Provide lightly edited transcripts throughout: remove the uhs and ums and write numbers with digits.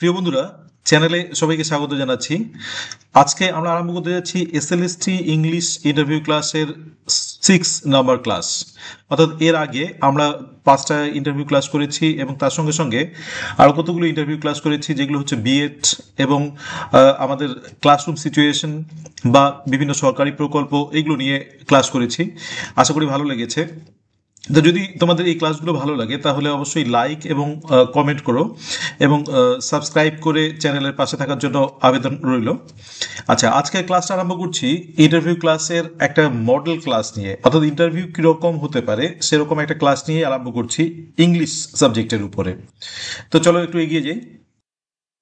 প্রিয় বন্ধুরা, চ্যানেলে সবাইকে স্বাগত জানাচ্ছি। আজকে আমরা আরম্ভ করতে যাচ্ছি এসএলএসটি ইংলিশ ইন্টারভিউ ক্লাসের 6 নাম্বার ক্লাস। অর্থাৎ এর আগে আমরা 5টা ইন্টারভিউ ক্লাস করেছি এবং তার সঙ্গে সঙ্গে আরও কতগুলো ইন্টারভিউ ক্লাস করেছি, যেগুলো হচ্ছে বিএড এবং আমাদের ক্লাসরুম সিচুয়েশন বা বিভিন্ন সরকারি প্রকল্প, এগুলো নিয়ে ক্লাস করেছি। আশা করি ভালো লেগেছে। তো যদি তোমাদের এই ক্লাসগুলো ভালো লাগে তাহলে অবশ্যই লাইক এবং কমেন্ট করো এবং সাবস্ক্রাইব করে চ্যানেলের পাশে থাকার জন্য আবেদন রইল। আচ্ছা, আজকের ক্লাসটা আরম্ভ করছি ইন্টারভিউ ক্লাসের একটা মডেল ক্লাস নিয়ে, অর্থাৎ ইন্টারভিউ কীরকম হতে পারে সেরকম একটা ক্লাস নিয়ে আরম্ভ করছি ইংলিশ সাবজেক্টের উপরে। তো চলো একটু এগিয়ে যাই।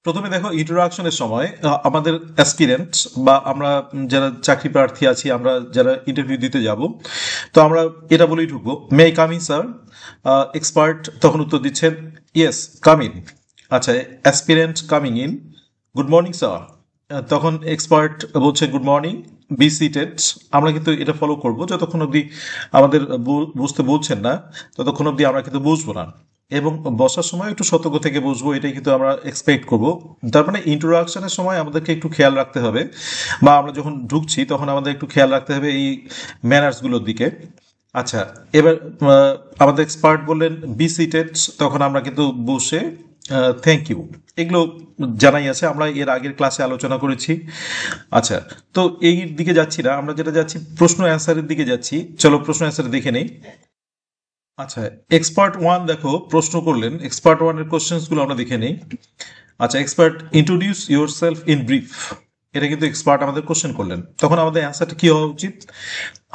প্রথমে দেখো, ইন্ট্রোডাকশনের সময় আমাদের অ্যাসপিরেন্ট বা আমরা যারা চাকরি প্রার্থী আছি, আমরা যারা ইন্টারভিউ দিতে যাব, তো আমরা এটা বলেই ঢুকবো, may I come in sir. Expert তখন উত্তর দিচ্ছেন ইয়েস কাম ইন। আচ্ছা, aspirant coming in, good morning sir. তখন এক্সপার্ট বলছে গুড মর্নিং, বি সিটেড। আমরা কিন্তু এটা ফলো করব, যতক্ষণ অবধি আমাদের বুঝতে বলছেন না ততক্ষণ অবধি আমরা কিন্তু বুঝবো না, এবং বসার সময় একটু সতর্ক থেকে বসবো, এটাই কিন্তু আমরা এক্সপেক্ট করব। তার মানে ইন্ট্রোডাকশনের সময় আমাদেরকে একটু খেয়াল রাখতে হবে, বা আমরা যখন ঢুকছি তখন আমাদের একটু খেয়াল রাখতে হবে এই ম্যানার্সগুলোর দিকে। আচ্ছা, এবার আমাদের এক্সপার্ট বললেন বি সিটেড, তখন আমরা কিন্তু বসে থ্যাংক ইউ, এগুলো জানাই আছে, আমরা এর আগের ক্লাসে আলোচনা করেছি। আচ্ছা, তো এই দিকে যাচ্ছি না, আমরা যেটা যাচ্ছি প্রশ্ন অ্যান্সারের দিকে যাচ্ছি। চলো প্রশ্ন অ্যান্সার দেখে নেই। আচ্ছা, এক্সপার্ট ওয়ান দেখো প্রশ্ন করলেন, এক্সপার্ট ওয়ানের কোশ্চেন্সগুলো আমরা দেখে নেই। আচ্ছা, expert introduce your self in brief, এটা কিন্তু এক্সপার্ট আমাদের কোশ্চেন করলেন। তখন আমাদের অ্যান্সারটা কি হওয়া উচিত?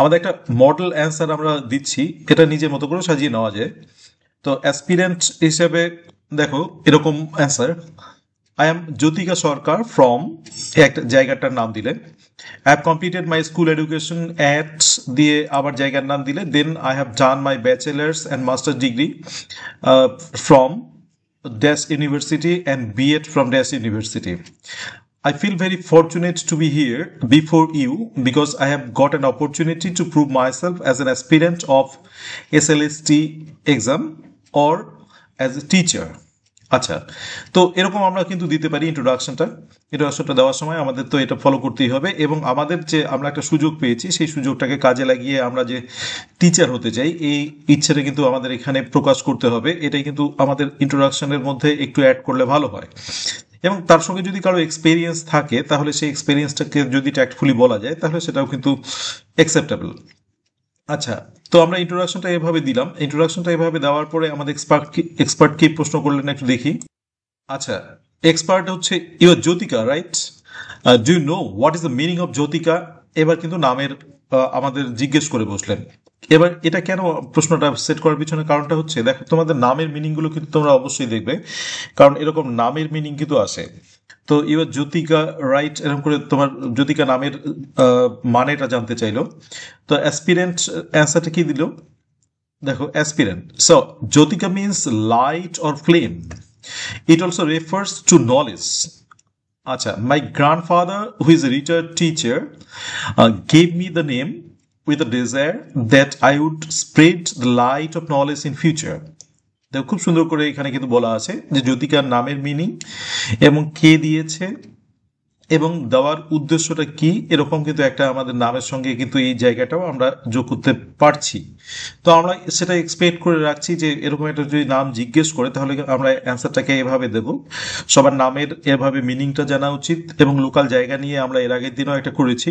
আমাদের একটা মডেল অ্যান্সার আমরা দিচ্ছি, এটা নিজের মতো করে সাজিয়ে নেওয়া যায়। তো অ্যাসপিরেন্ট হিসেবে দেখো এরকম answer, I am Jyotika Sarkar from, একটা জায়গাটার নাম দিলে। I have completed my school education at দিয়ে আবার জায়গার নাম দিলে, then I have done my bachelor's and master's degree from Dash University and B.Ed from Dash University. I feel very fortunate to be here before you because I have got an opportunity to prove myself as an aspirant of SLST exam or as a teacher. আচ্ছা, তো এরকম আমরা কিন্তু দিতে পারি ইন্ট্রোডাকশনটা দেওয়ার সময় আমাদের তো এটা ফলো করতেই হবে, এবং আমাদের যে আমরা একটা সুযোগ পেয়েছি সেই সুযোগটাকে কাজে লাগিয়ে আমরা যে টিচার হতে চাই এই ইচ্ছেটা কিন্তু আমাদের এখানে প্রকাশ করতে হবে। এটাই কিন্তু আমাদের ইন্ট্রোডাকশনের মধ্যে একটু অ্যাড করলে ভালো হয়, এবং তার সঙ্গে যদি কারো এক্সপেরিয়েন্স থাকে তাহলে সেই এক্সপেরিয়েন্সটাকে যদি ট্যাক্টফুলি বলা যায় তাহলে সেটাও কিন্তু অ্যাকসেপ্টেবল। আচ্ছা, তো আমরা ইন্ট্রোডাকশনটা এভাবে দিলাম। ইন্ট্রোডাকশনটা এভাবে দেওয়ার পরে আমাদের এক্সপার্ট কি প্রশ্ন করলেন একটু দেখি। আচ্ছা, এক্সপার্ট হচ্ছে your Jyotika, right? Do you know what is the meaning of Jyotika? এবার কিন্তু নামের আমাদের জিজ্ঞেস করে বসলেন। এবার এটা কেন প্রশ্নটা সেট করার পিছনে কারণটা হচ্ছে, দেখো তোমাদের নামের মিনিংগুলো কিন্তু তোমরা অবশ্যই দেখবে, কারণ এরকম নামের মিনিং কিন্তু আসে। তো এবার জ্যোতিকা, রাইট, এরকম করে তোমার জ্যোতিকা নামের মানেটা জানতে চাইলো। তো অ্যাসপিরেন্ট অ্যান্সারটা কি দিল দেখো, aspirant, so Jyotika means light or flame, it also refers to knowledge. Acha, my grandfather, who is a retired teacher, gave me the name with a desire that I would spread the light of knowledge in future. দেখো খুব সুন্দর করে এখানে কিন্তু বলা আছে যে জ্যোতিকার নামের মিনিং এবং কে দিয়েছে এবং দেওয়ার উদ্দেশ্যটা কি, এরকম কিন্তু একটা আমাদের নামের সঙ্গে কিন্তু এই জায়গাটাও আমরা যোগ করতে পারছি। তো আমরা সেটা এক্সপেক্ট করে রাখছি যে এরকম একটা যদি নাম জিজ্ঞেস করে তাহলে আমরা অ্যান্সারটাকে এভাবে দেব। সবার নামের এভাবে মিনিংটা জানা উচিত, এবং লোকাল জায়গা নিয়ে আমরা এর আগের দিনও একটা করেছি।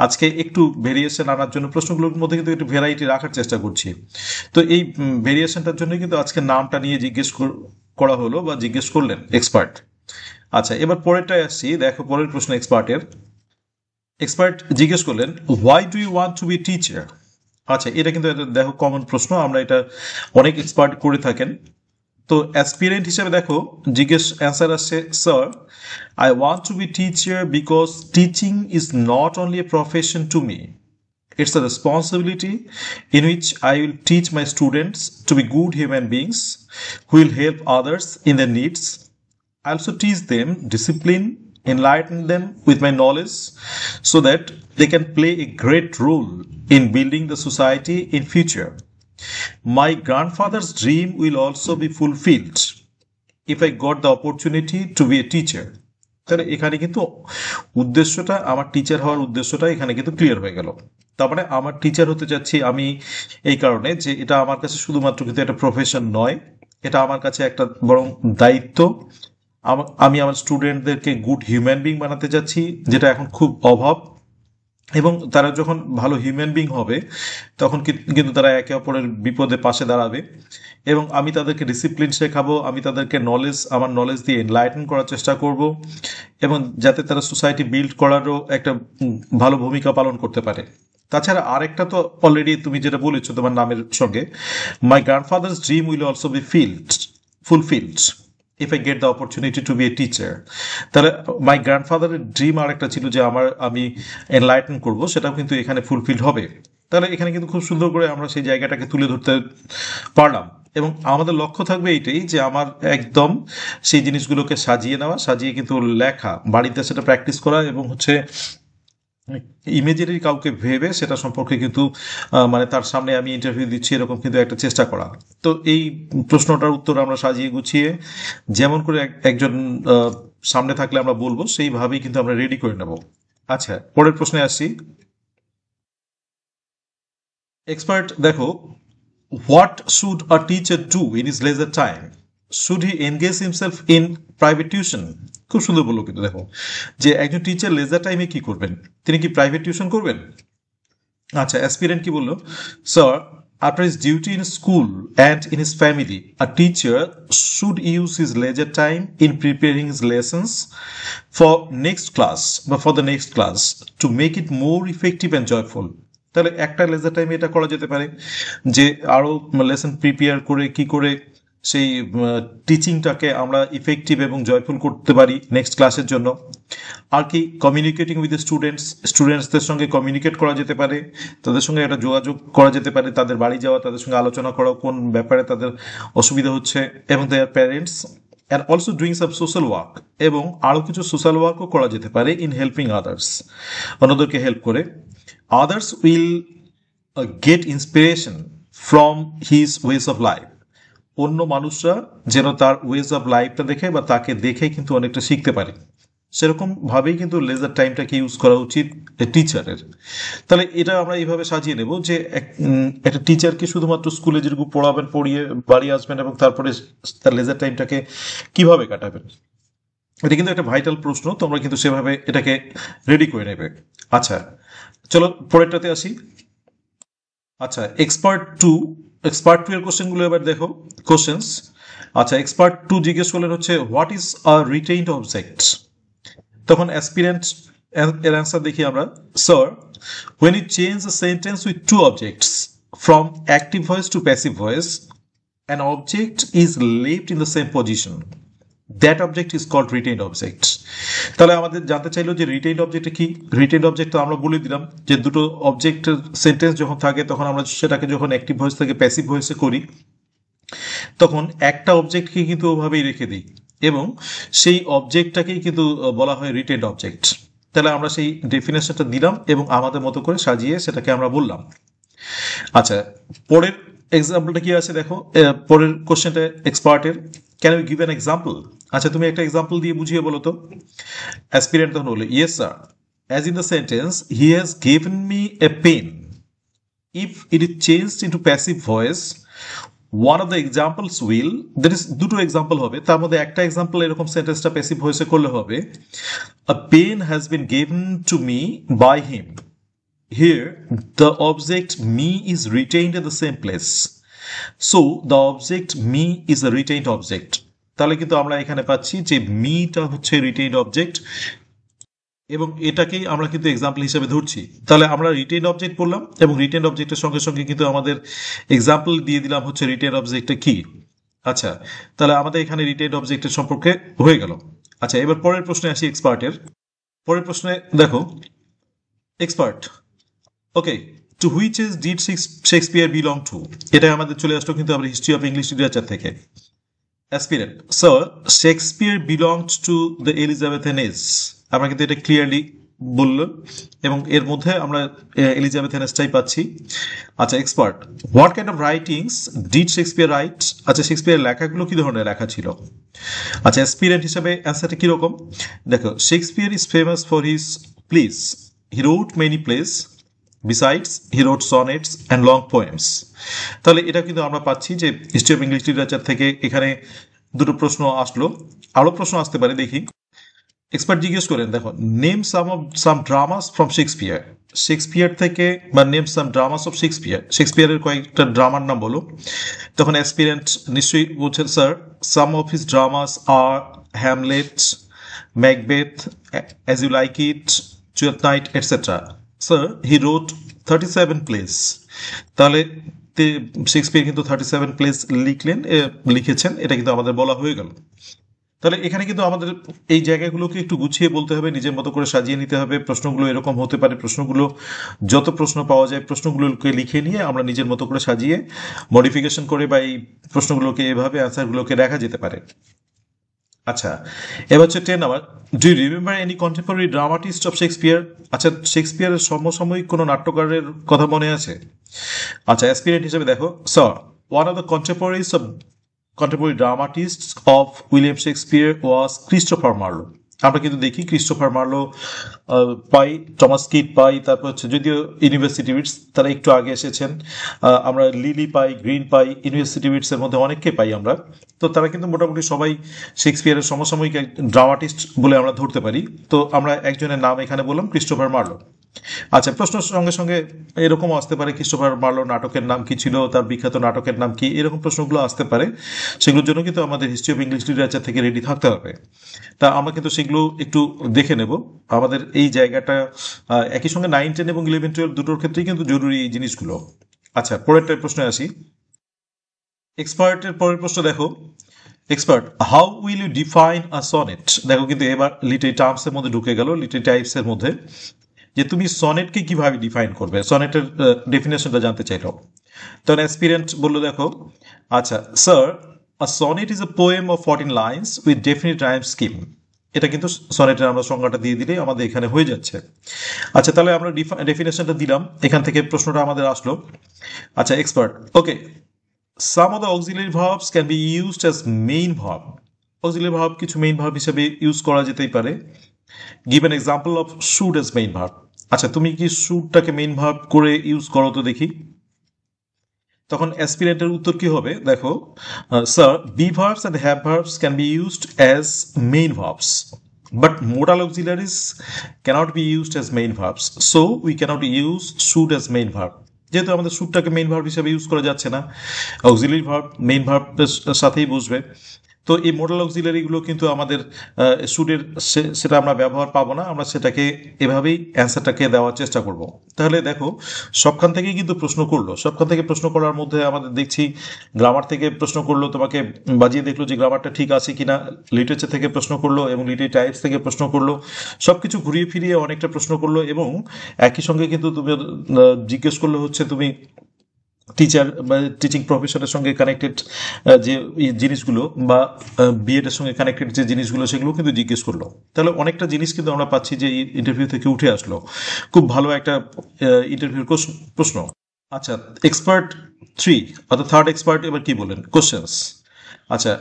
আজকে একটু ভেরিয়েশন আনার জন্য প্রশ্নগুলোর মধ্যে কিন্তু একটু ভ্যারাইটি রাখার চেষ্টা করছি। তো এই ভেরিয়েশনটার জন্য কিন্তু আজকে নামটা নিয়ে জিজ্ঞেস করা হলো বা জিজ্ঞেস করলেন এক্সপার্ট। আচ্ছা, এবার পরেরটায় আসছি, দেখো পরের প্রশ্ন এক্সপার্ট জিজ্ঞেস করলেন why do you want to be teacher. আচ্ছা, এটা কিন্তু দেখো কমন প্রশ্ন, আমরা এটা অনেক এক্সপার্ট করে থাকেন। তো অ্যাসপিরেন্ট হিসেবে দেখো অ্যান্সার আসছে, sir I want to be teacher because teaching is not only a profession to me, it's a responsibility in which I will teach my students to be good human beings who will help others in their needs. I also teach them discipline, enlighten them with my knowledge so that they can play a great role in building the society in future. My grandfather's dream will also be fulfilled if I got the opportunity to be a teacher. তাহলে এখানে কিন্তু উদ্দেশ্যটা, আমার teacher হওয়ার উদ্দেশ্যটা এখানে কিন্তু clear হয়ে গেল। তার মানে আমার টিচার হতে যাচ্ছি আমি এই কারণে যে এটা আমার কাছে শুধুমাত্র কিন্তু একটা প্রফেশন নয়, এটা আমার কাছে একটা বরং দায়িত্ব। আমি আমার স্টুডেন্টদেরকে গুড হিউম্যান বিং বানাতে যাচ্ছি, যেটা এখন খুব অভাব। এবং তারা যখন ভালো হিউম্যান বিং হবে তখন কিন্তু তারা একে অপরের বিপদে পাশে দাঁড়াবে। এবং আমি তাদেরকে ডিসিপ্লিন শেখাবো, আমি তাদেরকে আমার নলেজ দিয়ে এনলাইটেন করার চেষ্টা করব, এবং যাতে তারা সোসাইটি বিল্ড করারও একটা ভালো ভূমিকা পালন করতে পারে। তাছাড়া আরেকটা তো অলরেডি তুমি যেটা বলেছো তোমার নামের সঙ্গে, my grandfather's dream will also be fulfilled if I get the opportunity to be a teacher. তাহলে মাই গ্র্যান্ডফাদারের ড্রিম আর একটা ছিল যে আমি এনলাইটেন করব, সেটাও কিন্তু এখানে ফুলফিল হবে। তাহলে এখানে কিন্তু খুব সুন্দর করে আমরা সেই জায়গাটাকে তুলে ধরতে পারলাম। এবং আমাদের লক্ষ্য থাকবে এইটাই যে আমার একদম সেই জিনিসগুলোকে সাজিয়ে নেওয়া, সাজিয়ে কিন্তু লেখা, বাড়িতে সেটা প্র্যাকটিস করা, এবং হচ্ছে ইমেজেরি কাউকে ভেবে সেটা সম্পর্কে কিন্তু মানে তার সামনে আমি ইন্টারভিউ দিচ্ছি এরকম কিন্তু একটা চেষ্টা করা। তো এই প্রশ্নটার উত্তর আমরা সাজিয়ে গুছিয়ে যেমন করে একজন সামনে থাকলে আমরা বলবো সেইভাবেই কিন্তু আমরা রেডি করে নেব। আচ্ছা, পরের প্রশ্নে আসছি। এক্সপার্ট দেখো, what should a teacher do in his leisure time? Should he engage himself in private tuition? খুব সুন্দর বললো কিন্তু দেখো, যে একজন টিচার লেজার টাইমে কি করবেন, তিনি কি প্রাইভেট টিউশন করবেন? আচ্ছা, অ্যাসপিরেন্ট কি বললো, sir after his duty in school and in his family, a teacher should use his leisure time in preparing his lessons for the next class to make it more effective and joyful. তাহলে একটা laser টাইমে এটা করা যেতে পারে যে আরো lesson prepare করে কি করে সেই টিচিংটাকে আমরা ইফেক্টিভ এবং জয়ফুল করতে পারি নেক্সট ক্লাসের জন্য। আর কি, কমিউনিকেটিং উইথ দ্য স্টুডেন্টসদের সঙ্গে কমিউনিকেট করা যেতে পারে, তাদের সঙ্গে একটা যোগাযোগ করা যেতে পারে, তাদের বাড়ি যাওয়া, তাদের সঙ্গে আলোচনা করা কোন ব্যাপারে তাদের অসুবিধা হচ্ছে, এবং their parents, and also doing some social work. এবং আরও কিছু সোশ্যাল ওয়ার্কও করা যেতে পারে ইন হেল্পিং আদার্স, অন্যদেরকে হেল্প করে। Others will get inspiration from his ways of life. অন্য মানুষরা যেন তার ওয়েজ অফ লাইফটা দেখে বা তাকে দেখে কিন্তু অনেকটা শিখতে পারে, সেরকম ভাবেই কিন্তু লেজার টাইমটাকে ইউজ করা উচিত টিচারের। তাহলে এটা আমরা এইভাবে সাজিয়ে নেব যে একটা টিচারকে শুধুমাত্র স্কুলে যেরকম পড়াবেন, পড়িয়ে বাড়ি আসবেন এবং তারপরে তার লেজার টাইমটাকে কিভাবে কাটাবেন, এটা কিন্তু একটা ভাইটাল প্রশ্ন। তোমরা কিন্তু সেভাবে এটাকে রেডি করে নেবে। আচ্ছা, চলো পরেরটাতে আসি। আচ্ছা, এক্সপার্ট টু এর কোশ্চেনগুলো এবার দেখো, কোশ্চেন্স। আচ্ছা, এক্সপার্ট 2 জিজ্ঞেস করলেন হচ্ছে what is a retained object? তখন অ্যাসপিরেন্ট এর অ্যান্সার দেখি আমরা, sir when you change a sentence with 2 objects from active voice to passive voice, an object is left in the same position, that object is called retained object. তাহলে আমাদের জানতে চাইলো যে retained object কি। Retained object তো আমরা বলে দিলাম যে দুটো অবজেক্টের সেন্টেন্স যখন থাকে তখন আমরা সেটাকে যখন অ্যাক্টিভ ভয়েস থেকে প্যাসিভ ভয়েসে করি তখন একটা অবজেক্টকে কিন্তু ওভাবেই রেখে দিই এবং সেই অবজেক্টটাকেই কিন্তু বলা হয় রিটেইনড অবজেক্ট। তাহলে আমরা সেই ডেফিনেশনটা দিলাম এবং আমাদের মতো করে সাজিয়ে সেটাকে আমরা বললাম। আচ্ছা, পরের এক্সাম্পলটা কি আছে দেখো, পরের কোশ্চেনটা এক্সপার্টের, can you give an example? আচ্ছা, তুমি একটা এক্সাম্পল দিয়ে বুঝিয়ে বলো তো। অ্যাসপিরেন্ট তখন বলে, yes sir, as in the sentence he has given me a pen, if it is changed into passive voice one of the examples will, there is দুটো এক্সাম্পল হবে, তার মধ্যে একটা এক্সাম্পল এরকম সেন্টেন্সটা প্যাসিভ ভয়েসে করলে হবে, a pen has been given to me by him, here the object me is retained in the same place, so the object me is a retained object. তাহলে কিন্তু আমরা এখানে পাচ্ছি যে মিটা হচ্ছে রিটেইনড অবজেক্ট এবং এটাকেই আমরা কিন্তু এক্সাম্পল হিসেবে ধরছি। তাহলে আমরা রিটেইন অবজেক্ট বললাম এবং রিটেইন অবজেক্টের সঙ্গে সঙ্গে কিন্তু আমাদের এক্সাম্পল দিয়ে দিলাম হচ্ছে রিটেইন অবজেক্টটা কি। আচ্ছা, তাহলে আমাদের এখানে রিটেইন অবজেক্টের সম্পর্কে হয়ে গেল। আচ্ছা, এবার পরের প্রশ্নে আসি এক্সপার্টের। পরের প্রশ্নে দেখো, expert, okay, to which age did Shakespeare belong to? এটা আমাদের চলে আসলো কিন্তু আমরা হিস্ট্রি অফ ইংলিশ লিটারেচার থেকে। Aspirant, sir Shakespeare belonged to the Elizabethan age. আমরা কিন্তু এটা ক্লিয়ারলি বললেন এবং এর মধ্যে আমরা এলিজাবেথ হেনেসটাই পাচ্ছি। আচ্ছা, expert, what kind of writings did Shakespeare right? আচ্ছা, শেক্সপিয়ারের লেখাগুলো কি ধরনের লেখা ছিল? আচ্ছা, অ্যাসপিরেন্ট হিসেবে অ্যান্সারটা কিরকম? দেখো, Shakespeare is famous for his plays, he wrote many plays, besides he wrote sonnets and long poems. তাহলে এটা কিন্তু আমরা পাচ্ছি যে হিস্ট্রি অফ ইংলিশ লিটারেচার থেকে এখানে দুটো প্রশ্ন আসলো, আরও প্রশ্ন আসতে পারে, দেখি। এক্সপার্ট জিজ্ঞেস করেন, দেখো, name some dramas from Shakespeare. Shakespeare থেকে বা name some dramas of Shakespeare, শেক্সপিয়ারের কয়েকটা ড্রামার নাম বলো। তখন অ্যাসপিরেন্ট নিশ্চয়ই বলছেন, sir, some of his dramas are Hamlet, Macbeth, As You Like It, Twelfth Night, etcetera. Sir, he wrote 37 plays. তাহলে শেক্সপিয়ার কিন্তু 37 প্লেস লিখেছেন, এটা কিন্তু আমাদের বলা হয়ে গেল। তাহলে এখানে কিন্তু আমাদের এই জায়গাগুলোকে একটু গুছিয়ে বলতে হবে, নিজের মতো করে সাজিয়ে নিতে হবে। প্রশ্নগুলো এরকম হতে পারে, প্রশ্নগুলো যত প্রশ্ন পাওয়া যায় প্রশ্নগুলোকে লিখে নিয়ে আমরা নিজের মতো করে সাজিয়ে মডিফিকেশন করে বা এই প্রশ্নগুলোকে এভাবে অ্যান্সারগুলোকে দেখা যেতে পারে। আচ্ছা, এবার হচ্ছে 10 number, do you remember any contemporary dramatist of Shakespeare? আচ্ছা, শেক্সপিয়ারের সমসাময়িক কোনো নাট্যকারের কথা মনে আছে? আচ্ছা, অ্যাসপিরেন্ট হিসেবে দেখো, sir, one of the contemporary dramatists of William Shakespeare was Christopher Marlowe. আমরা কিন্তু দেখি ক্রিস্টোফার মার্লো পাই, টমাস কিড পাই, তারপর হচ্ছে যদিও ইউনিভার্সিটি উইটস তারা একটু আগে এসেছেন, আমরা লিলি পাই, গ্রিন পাই, ইউনিভার্সিটি উইটসের মধ্যে অনেককে পাই আমরা। তো তারা কিন্তু মোটামুটি সবাই শেক্সপিয়ারের সমসাময়িক ড্রামাটিস্ট বলে আমরা ধরতে পারি। তো আমরা একজনের নাম এখানে বললাম, ক্রিস্টোফার মার্লো। আচ্ছা, প্রশ্নের সঙ্গে সঙ্গে এরকমও আসতে পারে, ক্রিস্টোফার মার্লো নাটকের নাম কি ছিল, তার বিখ্যাত নাটকের নাম কি, এরকম প্রশ্নগুলো আসতে পারে। সেগুলোর জন্য কিন্তু আমাদের হিস্ট্রি অফ ইংলিশ লিটারেচার থেকে রেডি থাকতে হবে। তা আমরা কিন্তু সেগুলো একটু দেখে নেব। আমাদের এই জায়গাটা একই সঙ্গে 9, 10 এবং 11, 12 দুটোর ক্ষেত্রেই কিন্তু জরুরি এই জিনিসগুলো। আচ্ছা, পরেরটার প্রশ্নে আসি। এক্সপার্টের পরের প্রশ্ন দেখো, expert, how will you define a sonnet? দেখো কিন্তু এবার লিটারি টার্মসের মধ্যে ঢুকে গেল, লিটারি টাইপসের মধ্যে, যে তুমি সনেটকে কিভাবে ডিফাইন করবে, সনেটের ডেফিনেশনটা জানতে চাইলো। তখন অ্যাসপিরেন্ট বললো, দেখো, আচ্ছা sir, a sonnet is a poem of 14 lines with definite rhyme scheme. এটা কিন্তু সনেটের আমরা সংজ্ঞাটা দিয়ে দিলেই আমাদের এখানে হয়ে যাচ্ছে। আচ্ছা, তাহলে আমরা ডেফিনেশনটা দিলাম, এখান থেকে প্রশ্নটা আমাদের আসলো। আচ্ছা, expert, okay, some of the auxiliary verbs can be used as main verb. Auxiliary verb কিছু মেইন ভার্ব হিসেবে ইউজ করা যেতেই পারে। Give an example of should as main verb. আচ্ছা, তুমি কি শুডটাকে মেইন ভার্ব করে ইউজ করো তো দেখি। তখন অ্যাসপিরেন্টের উত্তর কি হবে, দেখো, sir, be verbs and have verbs can be used as main verbs, but modal auxiliaries cannot be used as main verbs, so we cannot use should as main verb। যেহেতু আমাদের শুডটাকে মেইন ভার্ব হিসেবে use করা যাচ্ছে না, auxiliary verb main ভার্বের সাথেই বসবে, তো এই মোডাল অক্সিলারিগুলো কিন্তু আমাদের শুডের সেটা আমরা ব্যবহার পাবো না, আমরা সেটাকে এভাবেই অ্যান্সারটাকে দেওয়ার চেষ্টা করব। তাহলে দেখো, সবখান থেকেই কিন্তু প্রশ্ন করলো, সবখান থেকে প্রশ্ন করার মধ্যে আমাদের দেখছি গ্রামার থেকে প্রশ্ন করলো, তোমাকে বাজিয়ে দেখলো যে গ্রামারটা ঠিক আছে কিনা, লিটারেচার থেকে প্রশ্ন করলো এবং লিটারি টাইপস থেকে প্রশ্ন করলো, সব কিছু ঘুরিয়ে ফিরিয়ে অনেকটা প্রশ্ন করলো এবং একই সঙ্গে কিন্তু তুমি জিজ্ঞেস করলো হচ্ছে তুমি টিচার বা টিচিং প্রফেশনের সঙ্গে কানেক্টেড যে জিনিসগুলো বা বিএড এর সঙ্গে কানেক্টেড যে জিনিসগুলো সেগুলো কিন্তু জিজ্ঞেস করলো। তাহলে অনেকটা জিনিস কিন্তু আমরা পাচ্ছি যে এই ইন্টারভিউ থেকে উঠে আসলো, খুব ভালো একটা ইন্টারভিউর প্রশ্ন। আচ্ছা, এক্সপার্ট 3 অর্থাৎ থার্ড এক্সপার্ট এবার কি বলেন, কোশ্চেন্স। আচ্ছা,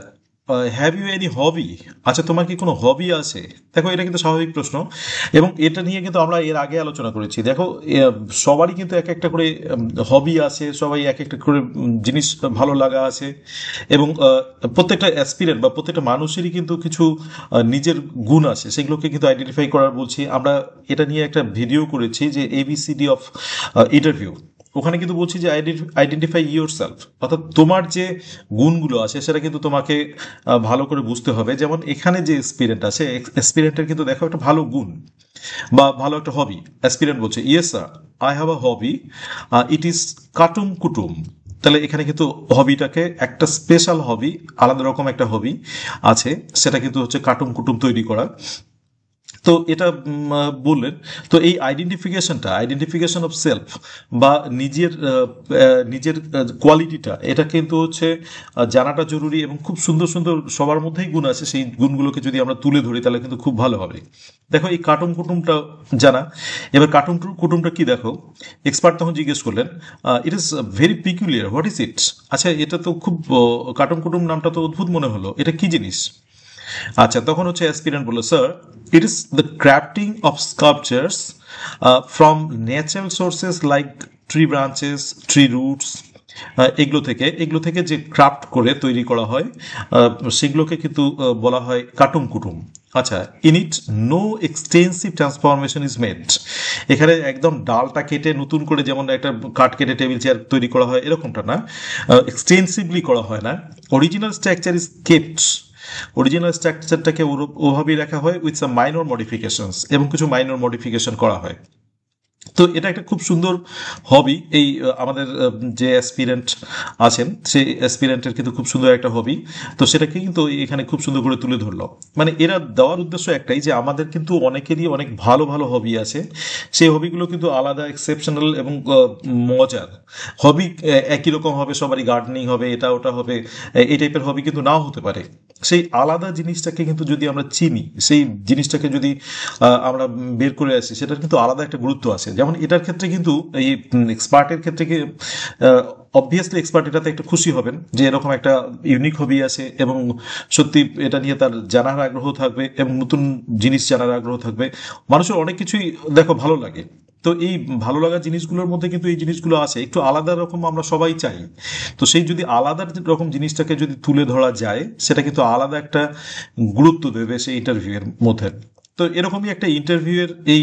হ্যাভ ইউ এনি হবি? আচ্ছা, তোমার কি কোনো হবি আছে? দেখো, এটা কিন্তু স্বাভাবিক প্রশ্ন এবং এটা নিয়ে কিন্তু আমরা এর আগে আলোচনা করেছি। দেখো, সবারই কিন্তু এক একটা করে হবি আছে, সবাই এক একটা করে জিনিস ভালো লাগা আছে এবং প্রত্যেকটা অ্যাসপিরেন্ট বা প্রত্যেকটা মানুষেরই কিন্তু কিছু নিজের গুণ আছে, সেগুলোকে কিন্তু আইডেন্টিফাই করার বলছি। আমরা এটা নিয়ে একটা ভিডিও করেছি যে ABCD অফ ইন্টারভিউ, ওখানে কিন্তু বলছি যে আইডেন্টিফাই ইয়োর সেলফ, অর্থাৎ তোমার যে গুণগুলো আছে সেটা কিন্তু তোমাকে ভালো করে বুঝতে হবে। যেমন এখানে যে এক্সপিরিয়েন্ট আছে, এক্সপিরিয়েন্টের কিন্তু দেখো একটা ভালো গুণ বা ভালো একটা হবি। অ্যাসপিরেন্ট বলছে, yes sir, I have a hobby, it is কাটুম কুটুম। তাহলে এখানে কিন্তু হবিটাকে একটা স্পেশাল হবি, আলাদা রকম একটা হবি আছে, সেটা কিন্তু হচ্ছে কাটুম কুটুম তৈরি করা। তো এটা বললেন। তো এই আইডেন্টিফিকেশন অফ সেলফ বা নিজের কোয়ালিটিটা, এটা কিন্তু হচ্ছে জানাটা জরুরি, এবং খুব সুন্দর সুন্দর সবার মধ্যেই গুণ আছে, সেই গুণগুলোকে যদি আমরা তুলে ধরি তাহলে কিন্তু খুব ভালো হবে। দেখো এই কাটুম কুটুমটা জানা, এবার কাটুম কুটুমটা কি দেখো, এক্সপার্ট তখন জিজ্ঞেস করলেন, it is very peculiar, what is it? আচ্ছা, এটা তো খুব কাটুম কুটুম নামটা তো অদ্ভুত মনে হলো, এটা কি জিনিস? আচ্ছা, তখন হচ্ছে অ্যাসপিরেন্ট বললো, sir, it is the crafting of sculptures from natural sources like tree branches, tree roots, এগুলো থেকে যে ক্রাফট করে তৈরি করা হয়, সেগুলোকে কিন্তু বলা হয় কাটুম কুটুম। আচ্ছা, in it no extensive transformation is made. এখানে একদম ডালটা কেটে নতুন করে যেমন একটা কাঠ কেটে টেবিল চেয়ার তৈরি করা হয় এরকমটা না, এক্সটেন্সিভলি করা হয় না। Original structure is kept, original স্ট্রাকচারটাকে ওভাবেই রাখা হয় উইথ সাম মাইনর মডিফিকেশনস, এবং কিছু মাইনর মডিফিকেশন করা হয়। তো এটা একটা খুব সুন্দর হবি, এই আমাদের যে অ্যাসপিরেন্ট আছেন সেই অ্যাসপিরেন্টের কিন্তু খুব সুন্দর একটা হবি। তো সেটাকে কিন্তু এখানে খুব সুন্দর করে তুলে ধরলো। মানে এরা দেওয়ার উদ্দেশ্য একটাই, যে আমাদের কিন্তু অনেকেরই অনেক ভালো ভালো হবি আছে, সেই হবিগুলো কিন্তু আলাদা, এক্সেপশনাল এবং মজার। হবি একই রকম হবে, সবারই গার্ডেনিং হবে, এটা ওটা হবে, এই টাইপের হবি কিন্তু নাও হতে পারে। সেই আলাদা জিনিসটাকে কিন্তু যদি আমরা চিনি, সেই জিনিসটাকে যদি আমরা বের করে আসি, সেটার কিন্তু আলাদা একটা গুরুত্ব আছে। যেমন এটার ক্ষেত্রে কিন্তু এই এক্সপার্টের ক্ষেত্রে কি, অবভিয়াসলি এক্সপার্ট এটাতে একটা খুশি হবেন যে এরকম একটা ইউনিক হবি আছে, এবং সত্যি এটা নিয়ে তার জানার আগ্রহ থাকবে, এবং নতুন জিনিস জানার আগ্রহ থাকবে। মানুষের অনেক কিছুই দেখো ভালো লাগে, তো এই ভালো লাগা জিনিসগুলোর মধ্যে কিন্তু এই জিনিসগুলো আছে, একটু আলাদা রকম আমরা সবাই চাই। তো সেই যদি আলাদা রকম জিনিসটাকে যদি তুলে ধরা যায়, সেটা কিন্তু আলাদা একটা গুরুত্ব দেবে সেই ইন্টারভিউয়ের মধ্যে। তো এরকমই একটা ইন্টারভিউয়ের এই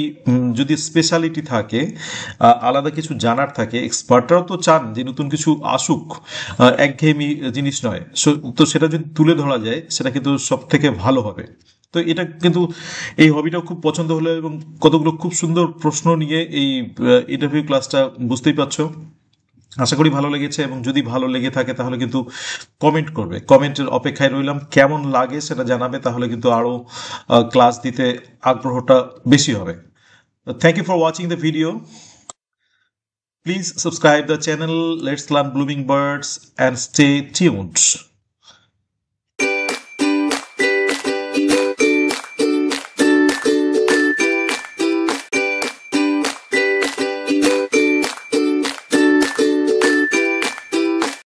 যদি স্পেশালিটি থাকে, আলাদা কিছু জানার থাকে, এক্সপার্টরাও তো চান যে নতুন কিছু আসুক, একঘেয়েমি জিনিস নয়। তো সেটা যদি তুলে ধরা যায়, সেটা কিন্তু সব থেকে ভালো হবে। তো এটা কিন্তু এই হবিটাও খুব পছন্দ হলো, এবং কতগুলো খুব সুন্দর প্রশ্ন নিয়ে এই ইন্টারভিউ ক্লাসটা, বুঝতেই পারছো। আশা করি ভালো লেগেছে, এবং যদি ভালো লেগে থাকে তাহলে কিন্তু কমেন্ট করবে, কমেন্টের অপেক্ষায় রইলাম। কেমন লাগে সেটা জানাবে, তাহলে কিন্তু আরও ক্লাস দিতে আগ্রহটা বেশি হবে। Thank you for watching the video. Please subscribe the channel Let's Learn Blooming Birds and stay tuned.